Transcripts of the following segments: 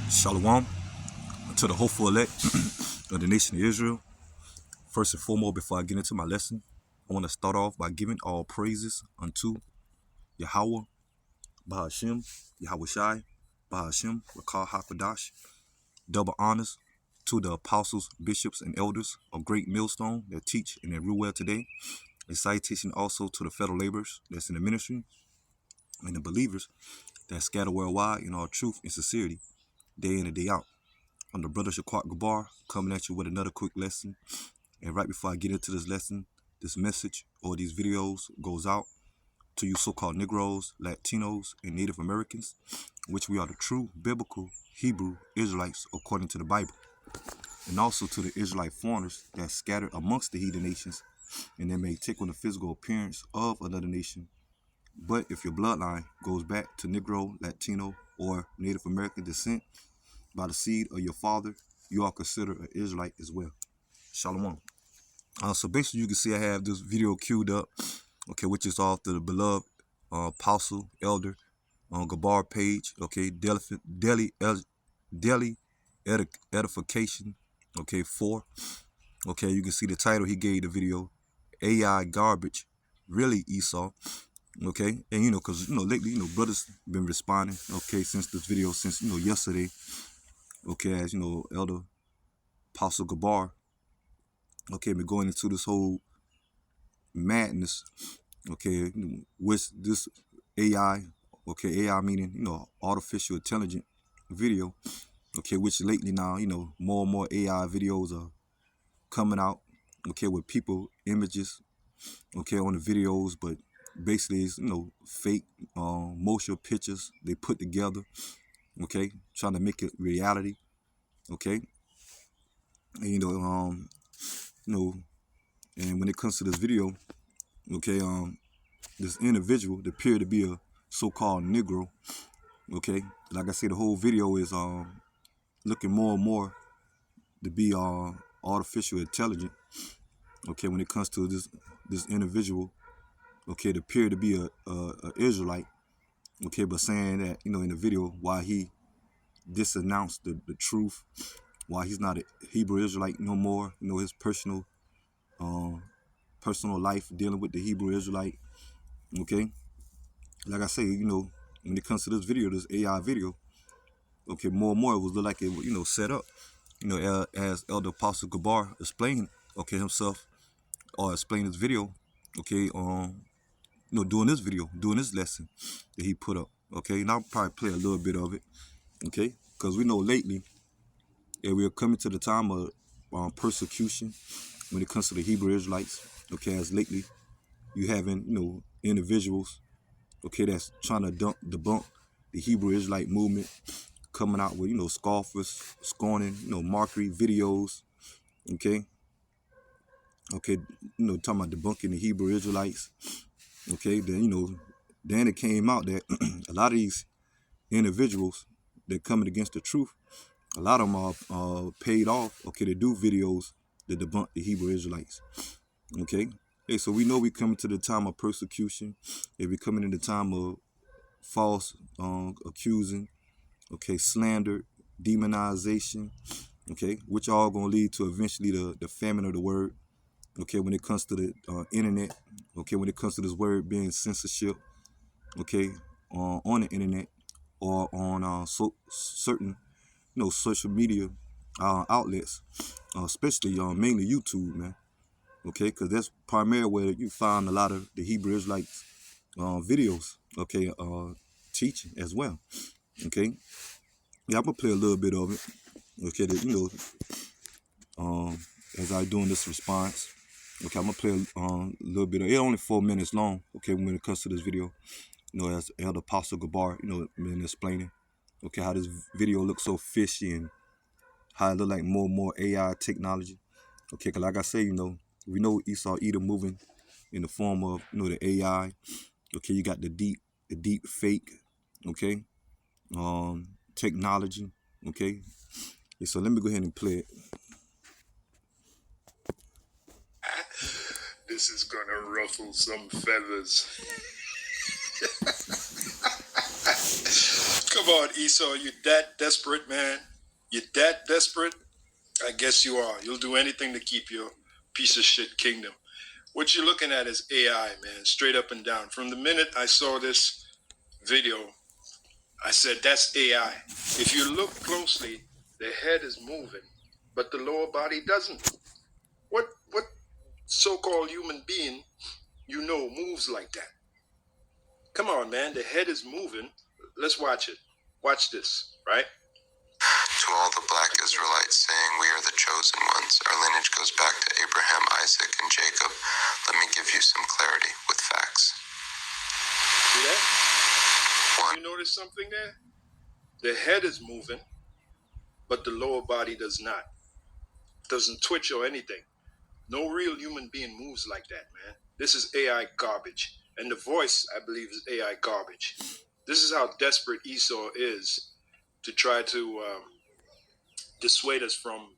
Shalom to the hopeful elect of the nation of Israel. First and foremost, before I get into my lesson, I want to start off by giving all praises unto Yahweh, Bahashim, Yahweh Shai, Bahashim, Rakah HaKodash. Double honors to the apostles, bishops, and elders of Great Millstone that teach and that rule well today. A citation also to the federal laborers that's in the ministry and the believers that scatter worldwide in all truth and sincerity, day in and day out. I'm the brother Shaquat Gabar coming at you with another quick lesson. And right before I get into this lesson, this message or these videos goes out to you so-called Negroes, Latinos, and Native Americans, which we are the true biblical Hebrew Israelites according to the Bible. And also to the Israelite foreigners that scattered amongst the heathen nations, and they may take on the physical appearance of another nation. But if your bloodline goes back to Negro, Latino, or Native American descent by the seed of your father, you are considered an Israelite as well. Shalom. So basically, you can see I have this video queued up, okay, which is off the beloved apostle, elder, Gabar page, okay, daily edification, okay, 4. Okay, you can see the title he gave the video, AI Garbage, Really Esau, okay, and because lately, brothers been responding, okay, since this video, since yesterday, okay, as Elder Apostle Gabar, okay, been going into this whole madness, okay, with this AI, okay, AI meaning artificial intelligent video, okay, which lately now more and more AI videos are coming out, okay, with people images, okay, on the videos, but basically it's fake motion pictures they put together, okay, trying to make it reality, okay, and and when it comes to this video, okay, this individual that appeared to be a so-called Negro, okay, like I said, the whole video is looking more and more to be artificial intelligent, okay, when it comes to this individual, okay, that appeared to be a Israelite, okay, but saying that in the video why he disannounced the truth, why he's not a Hebrew Israelite no more, his personal life dealing with the Hebrew Israelite, okay, like I say, when it comes to this video, this AI video, okay, more and more it was look like it was, set up, as Elder Apostle Gabar explained, okay, himself, or explained his video, okay, doing this lesson that he put up, okay, and I'll probably play a little bit of it, okay, because we know lately, we are coming to the time of persecution when it comes to the Hebrew Israelites, okay, as lately you having, individuals, okay, that's trying to debunk the Hebrew Israelite movement, coming out with, scoffers, scorning, mockery videos, okay, talking about debunking the Hebrew Israelites, okay, then it came out that a lot of these individuals that coming against the truth, a lot of them are paid off, okay, to do videos that debunk the Hebrew Israelites, okay. Hey, so we know we coming to the time of persecution, we coming in the time of false accusing, okay, slander, demonization, okay, which all gonna lead to eventually the famine of the word, okay, when it comes to the internet, okay, when it comes to this word being censorship, okay, on the internet or on certain social media outlets, especially mainly YouTube, man, okay, because that's primarily where you find a lot of the Hebrew Israelites videos, okay, teaching as well, okay. Yeah, I'm gonna play a little bit of it, okay, that, as I doing this response, okay, I'm gonna play a little bit of it. It's only 4 minutes long, okay, when it comes to this video, as Elder Apostle Gabar, been explaining, okay, how this video looks so fishy and how it look like more and more AI technology, okay, because like I say, we know Esau Edom moving in the form of, the AI, okay, you got the deep fake, okay, technology, okay. Yeah, so let me go ahead and play it. This is gonna ruffle some feathers. Come on, Esau, you that desperate, man? You that desperate? I guess you are. You'll do anything to keep your piece of shit kingdom. What you're looking at is AI, man, straight up and down. From the minute I saw this video, I said, that's AI. If you look closely, the head is moving, but the lower body doesn't. What so-called human being you know moves like that? Come on, man, the head is moving. Let's watch it. Watch this, right? To all the black Israelites saying we are the chosen ones, our lineage goes back to Abraham, Isaac, and Jacob. Let me give you some clarity with facts. See that? You notice something there? The head is moving, but the lower body does not. Doesn't twitch or anything. No real human being moves like that, man. This is AI garbage. And the voice, I believe, is AI garbage. This is how desperate Esau is to try to dissuade us from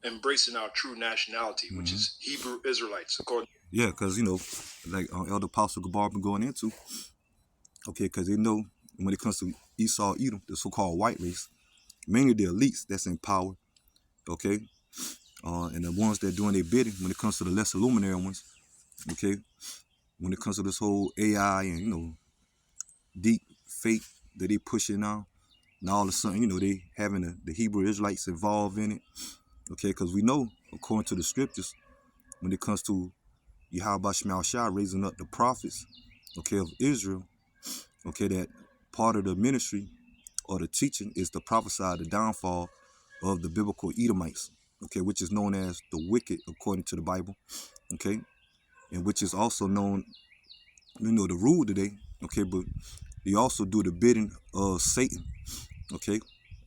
embracing our true nationality, which is Hebrew Israelites. Yeah, because, you know, like Elder Apostle Gabar been going into, okay, because they know when it comes to Esau, Edom, the so-called white race, mainly the elites that's in power, okay, and the ones that doing their bidding when it comes to the lesser luminary ones, okay, when it comes to this whole AI and, you know, deep fake that they pushing now, and all of a sudden, you know, they having the Hebrew Israelites involved in it, okay, because we know, according to the scriptures, when it comes to Yahweh Shemel Shai raising up the prophets, okay, of Israel, okay, that part of the ministry or the teaching is to prophesy the downfall of the biblical Edomites, okay, which is known as the wicked according to the Bible, okay, and which is also known, you know, the rule today, okay, but they also do the bidding of Satan, okay,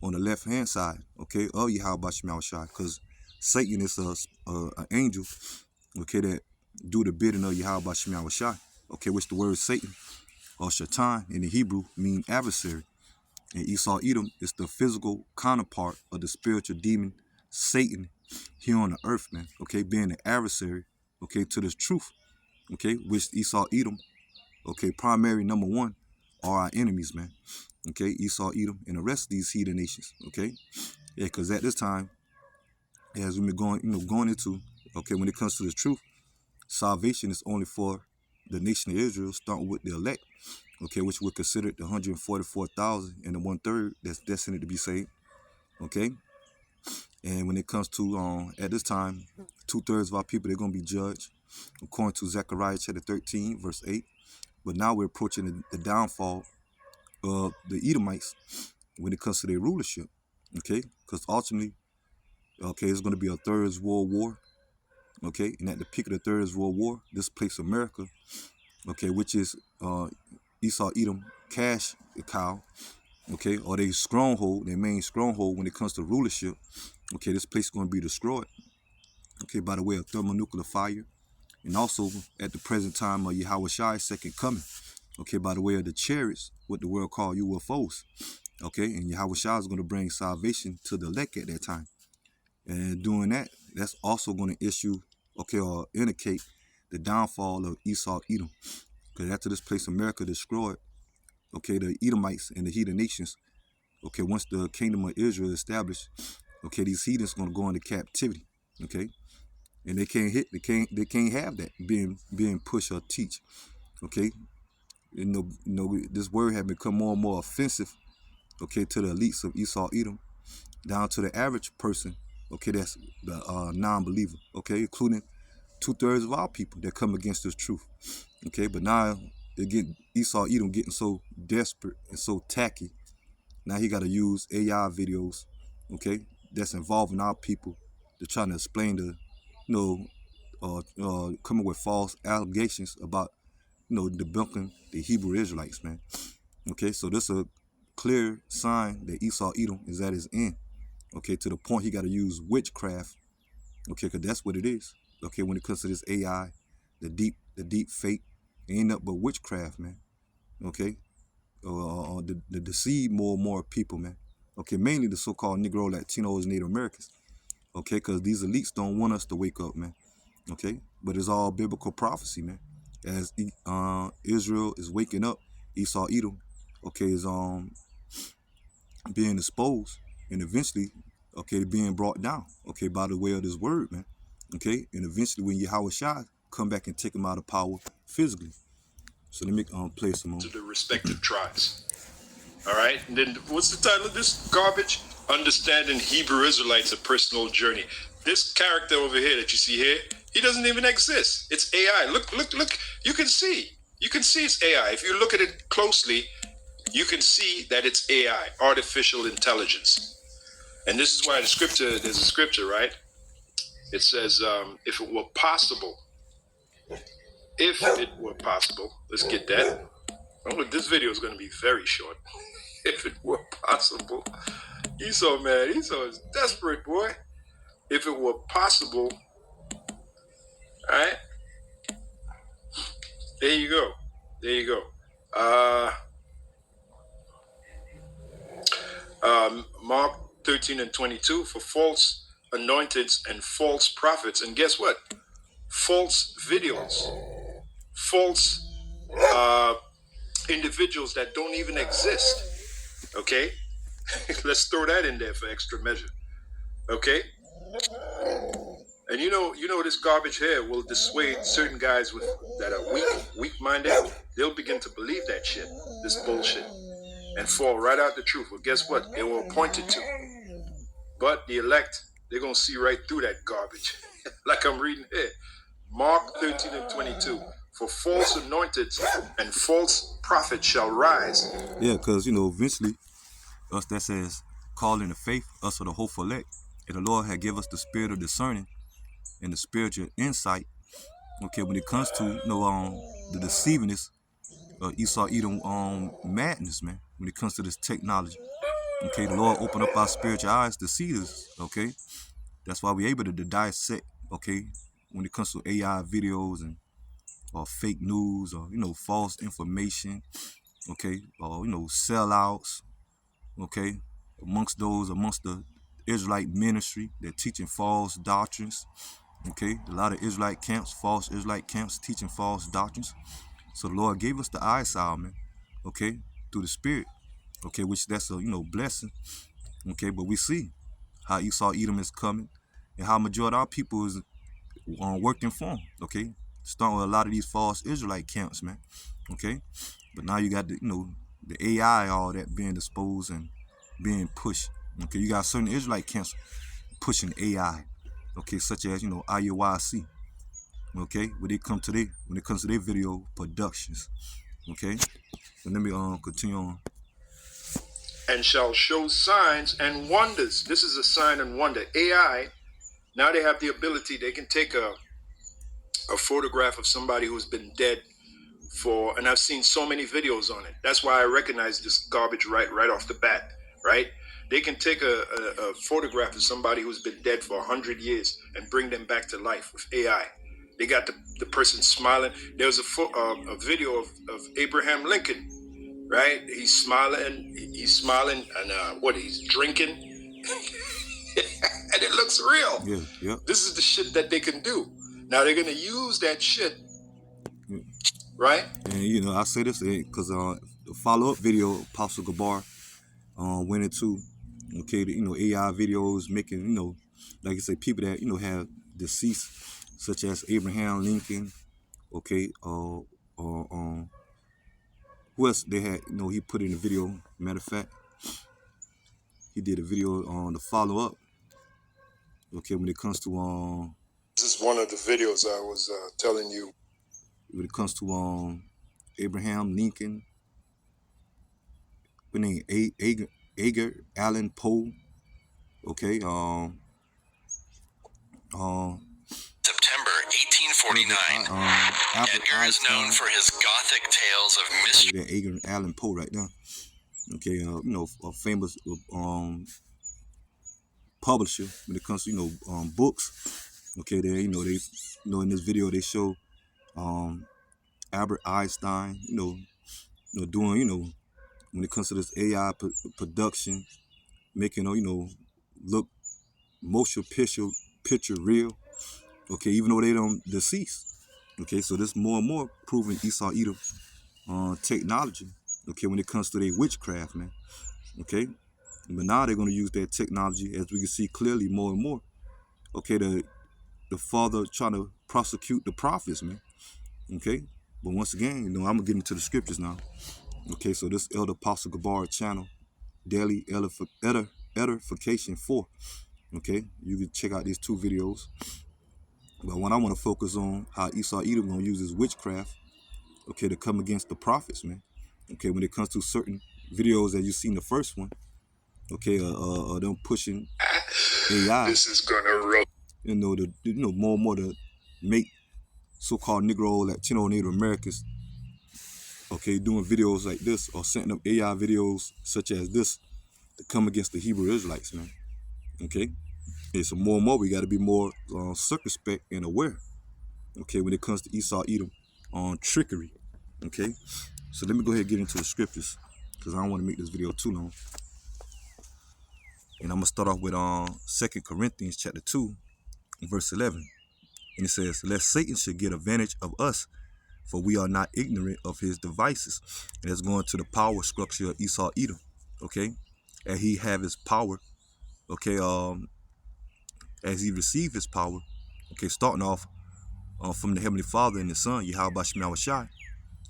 on the left hand side, okay, of Yahweh Shemel Shai, because Satan is an angel, okay, that do the bidding of Yahweh Shemel Shai, okay, which the word Satan or Shaitan in the Hebrew mean adversary. And Esau Edom is the physical counterpart of the spiritual demon Satan here on the earth, man. Okay, being the adversary, okay, to this truth, okay, which Esau Edom, okay, primary number one are our enemies, man. Okay, Esau Edom and the rest of these heathen nations, okay. Yeah, because at this time, as we've been going, you know, going into, okay, when it comes to the truth, salvation is only for the nation of Israel, starting with the elect, okay, which we're considered the 144,000 and the 1/3 that's destined to be saved, okay. And when it comes to, at this time, 2/3 of our people, they're going to be judged, according to Zechariah chapter 13, verse 8. But now we're approaching the downfall of the Edomites when it comes to their rulership, okay, because ultimately, okay, it's going to be a Third World War, okay, and at the peak of the Third World War, this place America, okay, which is Esau Edom cash cow, okay, or their stronghold, their main stronghold when it comes to rulership, okay, this place is going to be destroyed, okay, by the way of thermonuclear fire, and also at the present time of Yahweh Shai's second coming, okay, by the way of the chariots, what the world call UFOs, okay, and Yahweh Shai is going to bring salvation to the elect at that time, and doing that, that's also going to issue, okay, or indicate the downfall of Esau Edom, because after this place America destroyed, okay, the Edomites and the heathen nations, okay, once the kingdom of Israel is established, okay, these heathens going to go into captivity, okay, and they can't have that being pushed or teach, okay. You know, this word has become more and more offensive, okay, to the elites of Esau Edom, down to the average person, okay, that's the non-believer, okay, including 2/3 of our people that come against this truth, okay. But now Esau Edom getting so desperate and so tacky. Now he got to use AI videos, okay, that's involving our people to try to explain the, you know, coming with false allegations about, you know, debunking the Hebrew Israelites, man. Okay, so this is a clear sign that Esau Edom is at his end. Okay, to the point he got to use witchcraft. Okay, because that's what it is. Okay, when it comes to this AI, the deep fake, ain't nothing but witchcraft, man. Okay, to deceive more and more people, man. Okay, mainly the so-called Negro, Latinos, Native Americans. Okay, because these elites don't want us to wake up, man. Okay, but it's all biblical prophecy, man. As Israel is waking up, Esau Edom, okay, is being exposed and eventually, okay, being brought down, okay, by the way of this word, man. Okay, and eventually when Yahweh Shai come back and take him out of power physically. So let me play some more. To the respective tribes. All right. And then what's the title of this garbage? Understanding Hebrew Israelites: A Personal Journey. This character over here that you see here, he doesn't even exist. It's AI. Look. You can see. You can see it's AI. If you look at it closely, you can see that it's AI, artificial intelligence. And this is why there's a scripture, right? It says, if it were possible, let's get that. Oh, this video is going to be very short. If it were possible, Esau, man, Esau is desperate, boy. If it were possible, all right, there you go. Mark 13 and 22, for false anointeds and false prophets. And guess what? False videos, false individuals that don't even exist. Okay? Let's throw that in there for extra measure. Okay? And you know this garbage here will dissuade certain guys that are weak-minded. They'll begin to believe that shit, this bullshit, and fall right out the truth. Well, guess what? They were appointed to. But the elect, they're going to see right through that garbage. Like I'm reading here. Mark 13 and 22. For false anointed and false prophets shall rise. Yeah, because, eventually, us that says, calling the faith, us are the hopeful elect. And the Lord had give us the spirit of discerning and the spiritual insight, okay, when it comes to, the deceivingness of Esau Edom madness, man, when it comes to this technology. Okay, the Lord opened up our spiritual eyes to see this, okay? That's why we're able to dissect, okay, when it comes to AI videos and or fake news or, false information, okay, or, sellouts, okay, amongst the Israelite ministry, they're teaching false doctrines, okay, a lot of Israelite camps, false Israelite camps teaching false doctrines. So the Lord gave us the eyesight, man, okay, through the Spirit, okay, which that's a, blessing, okay, but we see how Esau Edom is coming and how majority of our people is working for him, okay, starting with a lot of these false Israelite camps, man, okay, but now you got the, the AI, all that being exposed and being pushed, okay, you got certain Israelite camps pushing AI, okay, such as, IUIC, okay, when it comes to their video productions, okay, and let me continue on. And shall show signs and wonders. This is a sign and wonder. AI, now they have the ability, they can take a photograph of somebody who's been dead for, and I've seen so many videos on it. That's why I recognize this garbage right off the bat, right? They can take a photograph of somebody who's been dead for 100 years and bring them back to life with AI. They got the person smiling. There was a video of Abraham Lincoln, right? He's smiling, and he's drinking, and it looks real. Yeah. This is the shit that they can do. Now they're gonna use that shit, right? And I say this because the follow-up video Apostle Gabar went into, okay, the, AI videos making, like I say, people that have deceased, such as Abraham Lincoln, okay, who else they had, he put in the video. Matter of fact, he did a video on the follow-up, okay, when it comes to this is one of the videos I was telling you. When it comes to Abraham Lincoln, his name Edgar Allan Poe, okay, September 1849. Edgar is known for his gothic tales of mystery. That Edgar Allan Poe right now, okay, a famous publisher when it comes to books. Okay, they in this video they show Albert Einstein, doing when it comes to this AI production, making look motion picture real. Okay, even though they don't deceased. Okay, so this more and more proving Esau Edom technology. Okay, when it comes to their witchcraft, man. Okay, But now they're going to use that technology, as we can see clearly more and more. Okay, the Father trying to prosecute the prophets, man. Okay, but once again, I'm gonna get into the scriptures now. Okay, so this Elder Apostle Gabar channel, Daily Edification 4. Okay, you can check out these 2 videos. But when I want to focus on how Esau Edom gonna use his witchcraft, okay, to come against the prophets, man. Okay, when it comes to certain videos that you seen the first one, okay, them pushing AI, This is gonna ruffle. more and more to make so-called Negro, Latino, Native Americans, okay, doing videos like this or setting up AI videos such as this to come against the Hebrew Israelites, man. Okay, and so more and more we got to be more circumspect and aware. Okay, when it comes to Esau Edom on trickery. Okay, so let me go ahead and get into the scriptures because I don't want to make this video too long. And I'm gonna start off with 2 Corinthians chapter 2, verse 11. And it says, lest Satan should get advantage of us, for we are not ignorant of his devices. And that's going to the power structure of Esau Edom. Okay, and he have his power. Okay, as he received his power. Okay, starting off from the Heavenly Father and the Son, Yahweh Shemel Shai.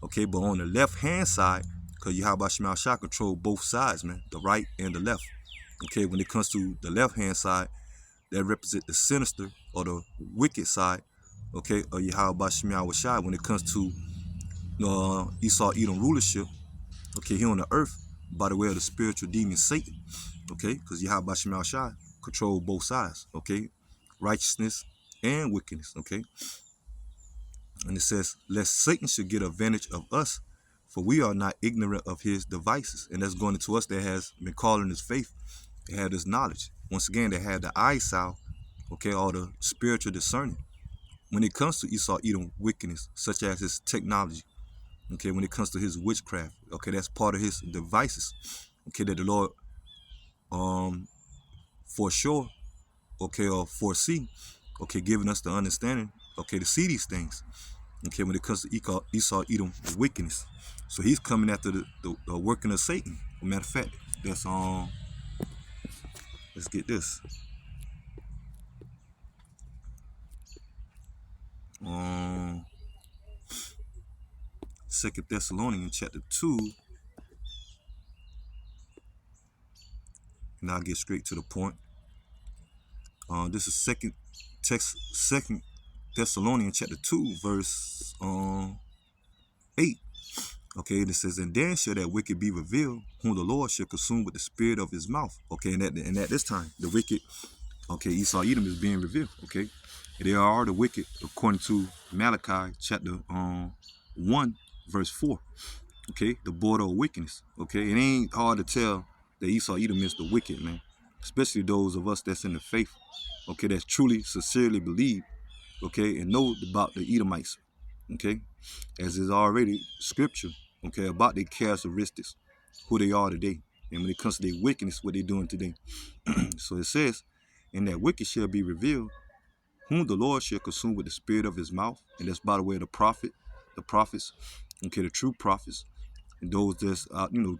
Okay, but on the left hand side, because Yahweh Shemel Shai control both sides, man, the right and the left. Okay, when it comes to the left hand side, that represent the sinister or the wicked side, okay, of Yahweh Shemel Shai. When it comes to Esau Edom rulership, okay, here on the earth, by the way of the spiritual demon Satan, okay, because Yahweh Shemel Shai control both sides, okay, righteousness and wickedness, okay. And it says, lest Satan should get advantage of us, for we are not ignorant of his devices. And that's going into us that has been calling his faith. They had this knowledge. Once again, they had the eyesight, okay, all the spiritual discerning. When it comes to Esau Edom wickedness, such as his technology, okay, when it comes to his witchcraft, okay, that's part of his devices, okay, that the Lord, for sure, okay, or foresee, okay, giving us the understanding, okay, to see these things, okay, when it comes to Esau Edom wickedness. So he's coming after the working of Satan. As a matter of fact, that's let's get this. 2 Thessalonians chapter 2. And I'll get straight to the point. This is 2 Thessalonians chapter 2, verse 8. Okay, and it says, and then shall that wicked be revealed, whom the Lord shall consume with the spirit of his mouth. Okay, and at this time, the wicked, okay, Esau Edom is being revealed. Okay, they are the wicked, according to Malachi chapter 1, verse 4. Okay, the border of wickedness. Okay, it ain't hard to tell that Esau Edom is the wicked, man. Especially those of us that's in the faith. Okay, that's truly, sincerely believe. Okay, and know about the Edomites. Okay, as is already scripture, okay, about their characteristics, who they are today, and when it comes to their wickedness, what they're doing today. So it says, and that wicked shall be revealed, whom the Lord shall consume with the spirit of his mouth. And that's by the way of the prophets, okay, the true prophets, and those that's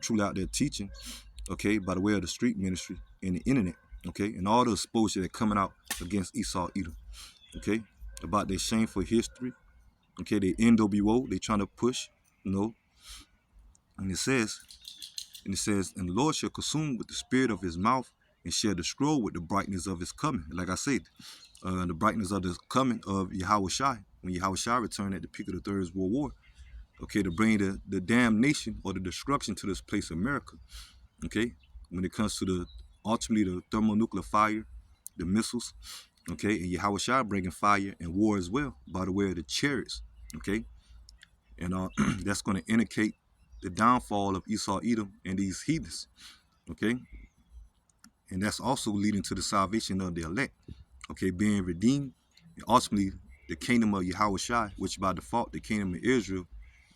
truly out there teaching, okay, by the way of the street ministry and the internet, okay, and all the exposure that coming out against Esau Edom, okay, about their shameful history. Okay, they NWO, they trying to push, and it says, and the Lord shall consume with the spirit of his mouth and shall destroy with the brightness of his coming. Like I said, the brightness of the coming of Yahweh Shai, when Yahweh Shai returned at the peak of the Third World War, okay, to bring the damnation or the destruction to this place, America. Okay, when it comes to ultimately the thermonuclear fire, the missiles, okay, and Yahweh Shai bringing fire and war as well, by the way of the chariots, okay, and that's going to indicate the downfall of Esau Edom and these heathens, okay, and that's also leading to the salvation of the elect, okay, being redeemed, and ultimately the kingdom of Yahweh Shai, which by default the kingdom of Israel,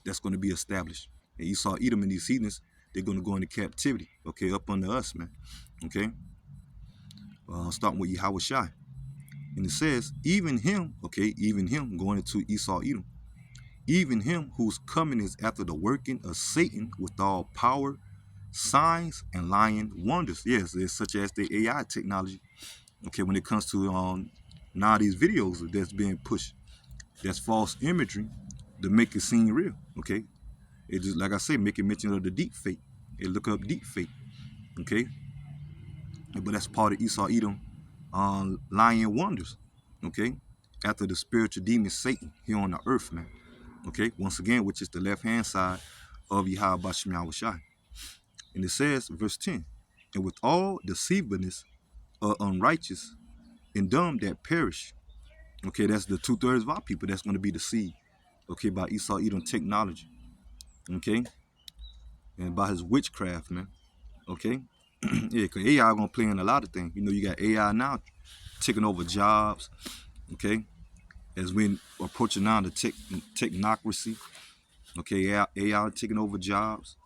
that's going to be established. And Esau Edom and these heathens, they're going to go into captivity, okay, up under us, man, okay, starting with Yahweh Shai. And it says, even him, okay, even him, going into Esau Edom, even him whose coming is after the working of Satan with all power, signs and lying wonders. Yes, it's such as the AI technology. Okay, when it comes to now these videos that's being pushed, that's false imagery to make it seem real. Okay, it just like I say, make it mention of the deep fake. It look up deep fake. Okay, but that's part of Esau Edom lying wonders. Okay, after the spiritual demon Satan here on the earth, man. Okay, once again, which is the left hand side of Yahweh Shem Yahushai. And it says, verse 10, and with all deceivableness of unrighteous and dumb that perish. Okay, that's the 2/3 of our people that's going to be deceived. Okay, by Esau Edom technology. Okay, and by his witchcraft, man. Okay, yeah, because AI going to play in a lot of things. You know, you got AI now taking over jobs. Okay, as we approaching now the technocracy. Okay, AI taking over jobs.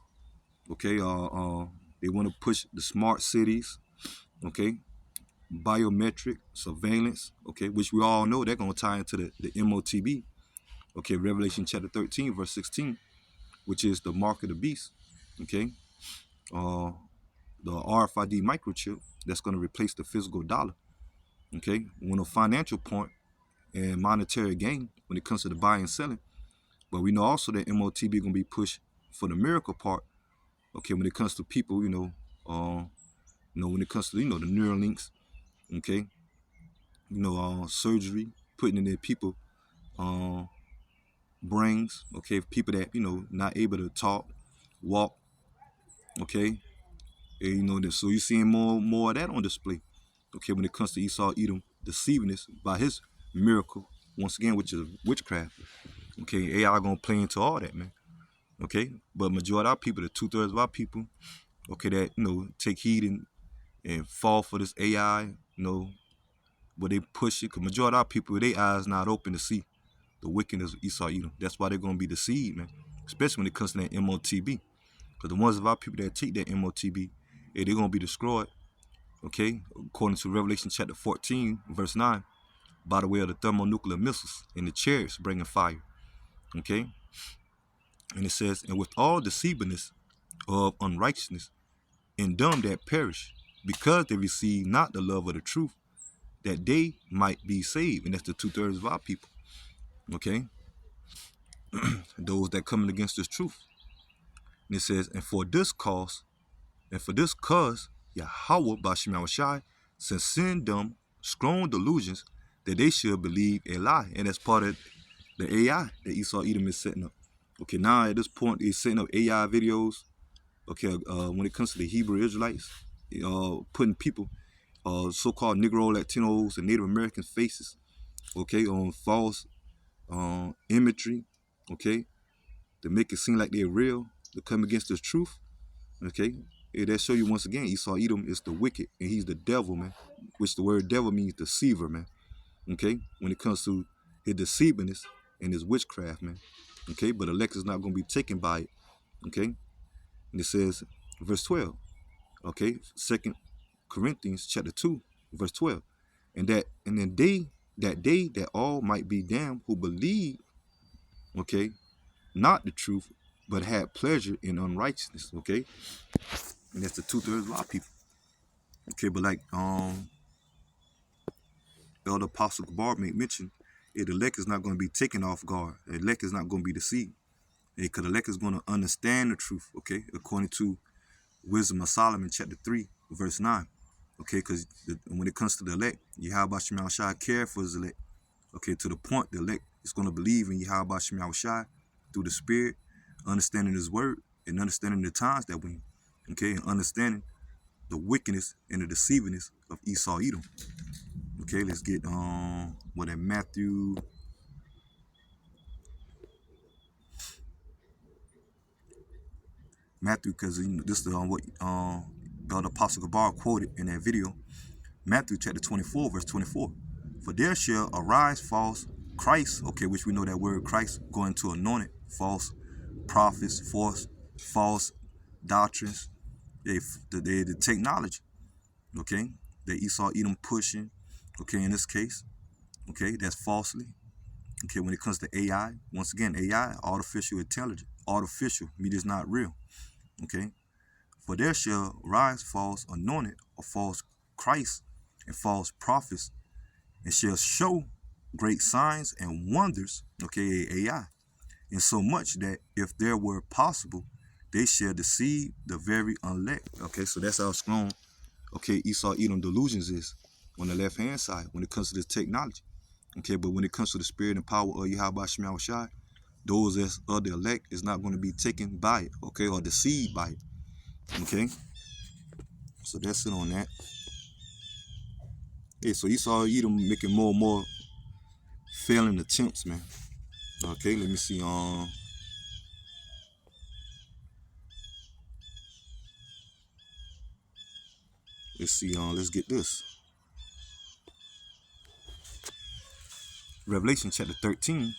Okay, they want to push the smart cities. Okay, biometric surveillance. Okay, which we all know they're going to tie into the MOTB. Okay, Revelation chapter 13, verse 16, which is the mark of the beast. Okay, the RFID microchip that's going to replace the physical dollar. Okay, on a financial point and monetary gain when it comes to the buying and selling. But we know also that MOTB going to be pushed for the miracle part. Okay, when it comes to people, when it comes to, the Neuralinks, okay, surgery, putting in their people, brains, okay, people that, not able to talk, walk, okay, and, so you're seeing more of that on display, okay, when it comes to Esau Edom deceiving us by his miracle, once again, which is witchcraft, okay, AI gonna play into all that, man, okay, but majority of our people, the 2/3 of our people, okay, that, take heed and fall for this AI, but they push it, because majority of our people, their eyes not open to see the wickedness of Esau Edom. That's why they're going to be deceived, man, especially when it comes to that MOTB, because the ones of our people that take that MOTB, they're going to be destroyed, okay, according to Revelation chapter 14, verse 9, by the way of the thermonuclear missiles and the chariots bringing fire, okay, and it says, and with all deceivableness of unrighteousness and dumb that perish, because they receive not the love of the truth, that they might be saved. And that's the 2/3 of our people. Okay? Those that coming against this truth. And it says, and for this cause, Yahweh Bashem Yahushai shall send them strong delusions that they should believe a lie. And that's part of the AI that Esau Edom is setting up. Okay, now at this point, he's setting up AI videos. Okay, when it comes to the Hebrew Israelites, putting people, so-called Negro, Latinos, and Native American faces, okay, on false imagery, okay, to make it seem like they're real, to come against the truth, okay. That show you once again, Esau Edom is the wicked, and he's the devil, man, which the word devil means deceiver, man, okay, when it comes to his deceivableness and his witchcraft, man, okay, but elect is not going to be taken by it, okay, and it says, verse 12, okay, 2 Corinthians chapter 2, verse 12, and then that all might be damned who believe, okay, not the truth, but had pleasure in unrighteousness, okay, and that's the 2/3 of our people, okay, but like Elder Apostle Gabar made mention, the elect is not going to be taken off guard, the elect is not going to be deceived, because the elect is going to understand the truth, okay, according to Wisdom of Solomon chapter 3, verse 9. Okay, because when it comes to the elect, Yahweh Shem Yahushai care for his elect. Okay, to the point the elect is going to believe in Yahweh Shem Yahushai through the Spirit, understanding his word, and understanding the times that we in. Okay, and understanding the wickedness and the deceivingness of Esau Edom. Okay, let's get what in Matthew. Because this is what the Apostle Gabar quoted in that video. Matthew chapter 24, verse 24. For there shall arise false Christ, okay, which we know that word Christ going to anointed, false prophets, false doctrines, the technology, okay, that Esau Edom pushing, okay, in this case, okay, that's falsely, okay, when it comes to AI, once again, AI, artificial intelligence, artificial, means it's not real, okay, For there shall rise false anointed or false Christ and false prophets, and shall show great signs and wonders, okay, AI, insomuch that if there were possible, they shall deceive the very elect. Okay, so that's how strong, okay, Esau Edom delusions is on the left hand side when it comes to this technology. Okay, but when it comes to the spirit and power of Yahweh Shema Shai, those as of the elect is not going to be taken by it, okay, or deceived by it. Okay, so that's it on that. Yeah, so Esau Edom making more and more failing attempts, man. Okay, let me see. Let's see. Let's get this. Revelation chapter 13,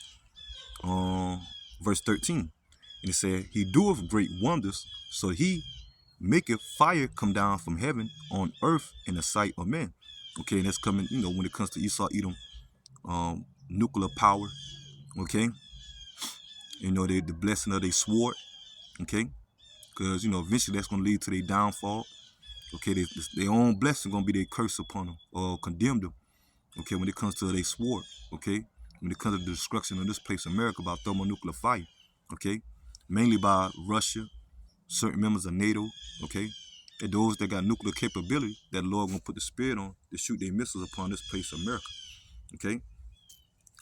verse 13, and it said, "He doeth great wonders, so he maketh fire come down from heaven on earth in the sight of men." Okay, and that's coming. You know, when it comes to Esau Edom, nuclear power. Okay, you know, the blessing of their sword. Okay, because you know eventually that's going to lead to their downfall. Okay, their own blessing going to be their curse upon them or condemn them. Okay, when it comes to their sword. Okay, when it comes to the destruction of this place, America, by thermonuclear fire. Okay, mainly by Russia, certain members of NATO. Okay, and those that got nuclear capability that the Lord going to put the spirit on to shoot their missiles upon this place, America. Okay,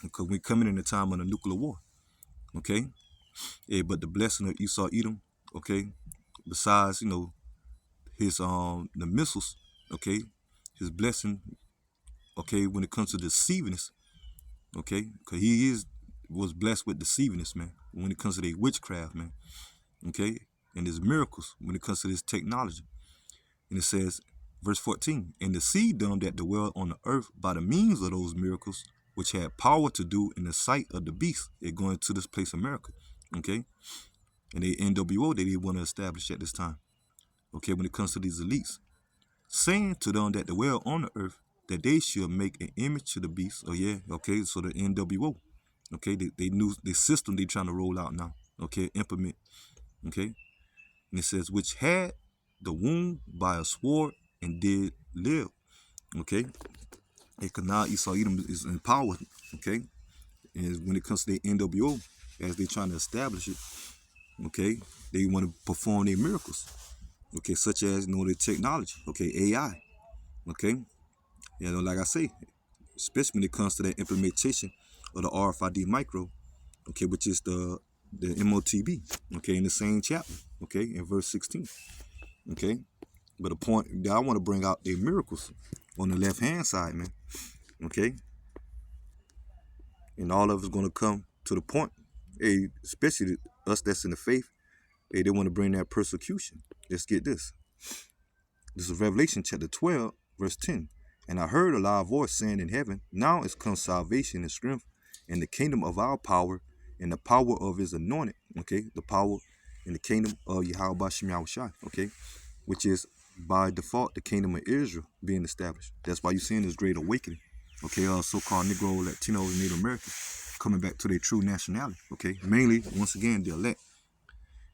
because we're coming in the time of a nuclear war. Okay, yeah, but the blessing of Esau Edom. Okay, besides, you know, his the missiles, okay, his blessing, okay, when it comes to deceivingness, okay, because he was blessed with deceivingness, man, when it comes to their witchcraft, man, okay, and his miracles when it comes to this technology. And it says, verse 14, "And deceived them that dwell on the earth by the means of those miracles which had power to do in the sight of the beast." They're going to this place, America, okay, and the NWO they didn't want to establish at this time. Okay, when it comes to these elites, saying to them that dwell on the earth that they should make an image to the beast. Oh yeah, okay, so the NWO, okay, they knew the system they trying to roll out now, okay, implement, okay, and it says, "Which had the wound by a sword and did live." Okay, because now Esau Edom is in power, okay, and when it comes to the NWO, as they trying to establish it, okay, they want to perform their miracles. Okay, such as, you know, the technology, okay, AI, okay, you know, like I say, especially when it comes to the implementation of the RFID micro, okay, which is the MOTB, okay, in the same chapter, okay, in verse 16, okay, but the point that I want to bring out, the miracles on the left hand side, man, okay, and all of it's going to come to the point, hey, especially us that's in the faith, hey, they want to bring that persecution. Let's get this. This is Revelation chapter 12, verse 10. "And I heard a loud voice saying in heaven, Now is come salvation and strength, and the kingdom of our power, and the power of his anointed." Okay, the power in the kingdom of Yahweh Shem Shai, okay, which is by default the kingdom of Israel being established. That's why you're seeing this great awakening, okay, so-called Negro, Latino, and Native Americans coming back to their true nationality, okay, mainly, once again, the elect.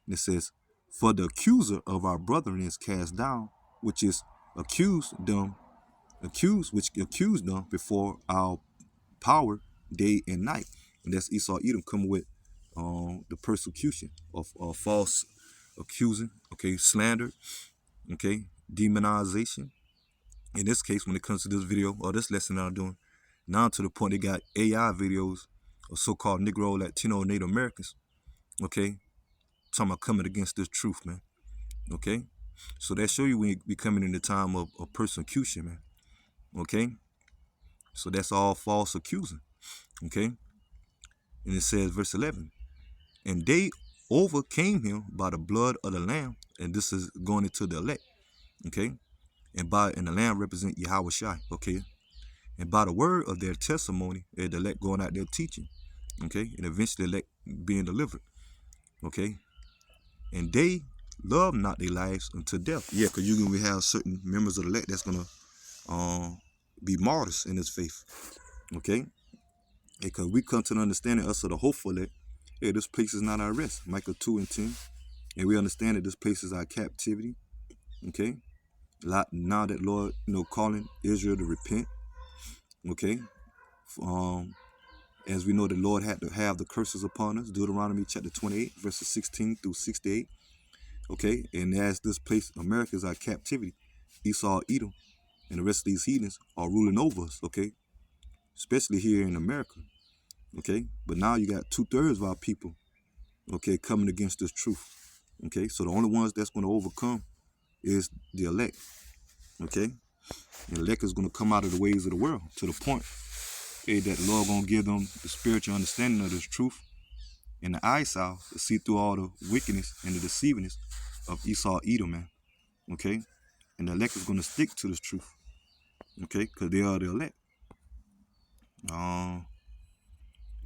And it says, "For the accuser of our brethren is cast down, which accused them before our power day and night." And that's Esau Edom coming with the persecution of false accusing, okay, slander, okay, demonization. In this case, when it comes to this video or this lesson that I'm doing, now to the point they got AI videos of so-called Negro, Latino, Native Americans, okay, talking about coming against this truth, man. Okay, so that show you we coming in the time of persecution, man. Okay, so that's all false accusing. Okay, and it says, verse 11, "And they overcame him by the blood of the Lamb," and this is going into the elect. Okay, and the Lamb represent Yahweh Shai. Okay, "And by the word of their testimony," the elect going out there teaching. Okay, and eventually the elect being delivered. Okay, "And they love not their lives unto death." Yeah, because you're going to have certain members of the elect that's going to be martyrs in this faith. Okay? Because we come to the understanding, us of the hopeful elect, hey, this place is not our rest. Micah 2 and 10. And we understand that this place is our captivity. Okay, now that Lord, calling Israel to repent. Okay, as we know, the Lord had to have the curses upon us. Deuteronomy chapter 28, verses 16 through 68. Okay, and as this place, America, is our captivity, Esau, Edom, and the rest of these heathens are ruling over us. Okay, especially here in America. Okay, but now you got 2/3 of our people, okay, coming against this truth. Okay, so the only ones that's going to overcome is the elect. Okay, the elect is going to come out of the ways of the world to the point that the Lord going to give them the spiritual understanding of this truth and the eyesight to see through all the wickedness and the deceivingness of Esau, Edom, man. Okay, and the elect is going to stick to this truth. Okay, because they are the elect.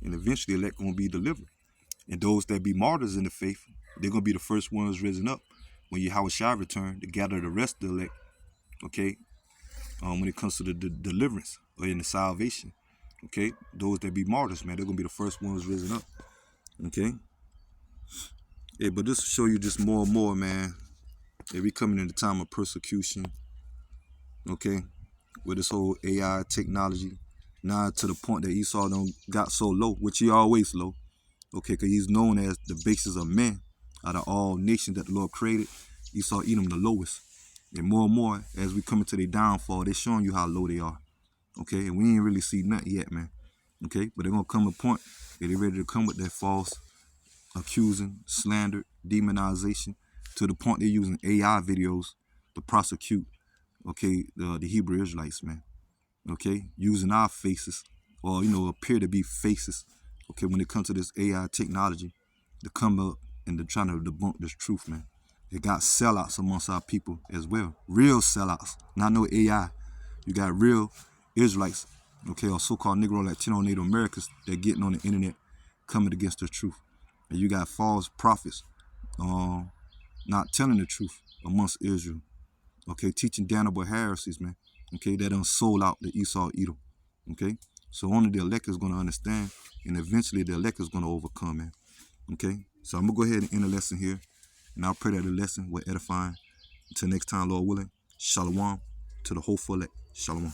And eventually the elect going to be delivered. And those that be martyrs in the faith, they're going to be the first ones risen up when Yahweh shall return to gather the rest of the elect. Okay, when it comes to the deliverance or in the salvation. Okay, those that be martyrs, man, they're going to be the first ones risen up. Okay. Yeah, but this will show you just more and more, man, that we coming in the time of persecution. Okay, with this whole AI technology. Now to the point that Esau done got so low, which he always low. Okay, because he's known as the basis of man out of all nations that the Lord created. Esau, Edom, the lowest. And more, as we come into their downfall, they're showing you how low they are. Okay, and we ain't really see nothing yet, man. Okay, but they're going to come a point that they're ready to come with that false accusing, slander, demonization, to the point they're using AI videos to prosecute, okay, the Hebrew Israelites, man. Okay, using our faces, or, appear to be faces, okay, when it comes to this AI technology, to come up and to trying to debunk this truth, man. It got sellouts amongst our people as well. Real sellouts, not no AI. You got real Israelites, okay, or so-called Negro Latino Native Americans that getting on the internet coming against the truth. And you got false prophets not telling the truth amongst Israel. Okay, teaching damnable heresies, man. Okay, that done sold out the Esau, Edom. Okay, so only the elect is going to understand, and eventually the elect is going to overcome, man. Okay, so I'm going to go ahead and end the lesson here, and I'll pray that the lesson will edify. Until next time, Lord willing, shalom to the hopeful elect. Shalom.